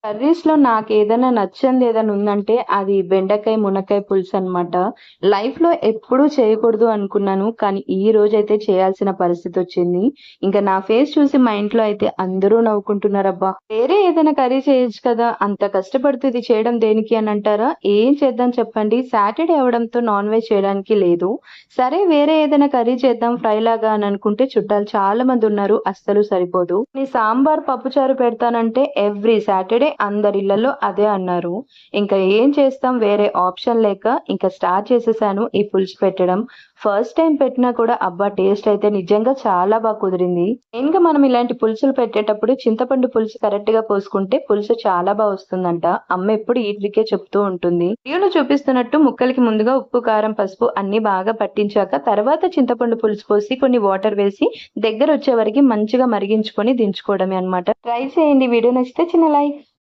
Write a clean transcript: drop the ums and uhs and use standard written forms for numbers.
కర్రీస్‌లో నాకేదైనా నచ్చనిది ఏదైనా ఉందంటే అది బెండకాయ, మునక్కాయ పులుసు అన్నమాట. లైఫ్‌లో ఎప్పుడూ చేయకూడదు అనుకున్నాను. కానీ ఈ రోజైతే చేయాల్సిన పరిస్థితొచ్చింది. ఇంక నా ఫేస్ చూసి మా ఇంట్లో అయితే అందరూ నవ్వుకుంటున్నారబ్బా! వేరే ఏదైనా కర్రీ చేయొచ్చు కదా! అంత కష్టపడుతూ ఇది చేయడం దేనికి అని అంటారా? ఏం చేద్దాం చెప్పండి. సాటర్‌డే అవ్వడంతో నాన్ వెజ్ చేయడానికి లేదు. సరే వేరే ఏదైనా కర్రీ చేద్దాం ఫ్రైలాగా అని అనుకుంటే చుట్టాలు చాలా మందున్నారు. అస్సలు సరిపోదు. నీ సాంబార్, పప్పుచారు పెడతానంటే ఎవ్రీ సాటర్‌డే అందరి ఇళ్లలో అదే అన్నారు. ఇంకా ఏం చేస్తాం వేరే ఆప్షన్ లేక ఇంకా స్టార్ట్ చేసేసాను ఈ పులుసు పెట్టడం. ఫస్ట్ టైమ్ పెట్టినా కూడా అబ్బా! టేస్ట్ అయితే నిజంగా చాలా కుదిరింది. మెయిన్‌గా మనం ఇలాంటి పులుసులు పెట్టేటప్పుడు చింతపండు పులుసు కరెక్ట్‌గా పోసుకుంటే పులుసు చాలా వస్తుందంట. అమ్మ ఎప్పుడు ఈ ట్రిక్కే చెప్తూ ఉంటుంది. వీడియోలో చూపిస్తున్నట్టు ముక్కలకి ముందుగా ఉప్పు, కారం, పసుపు అన్నీ బాగా పట్టించాక తర్వాత చింతపండు పులుసు పోసి కొన్ని వాటర్ వేసి దగ్గరొచ్చే వరకి మంచిగా మరిగించుకొని దించుకోవడమే అన్నమాట. ట్రై చేయండి. వీడియో నచ్చితే చిన్న లైక్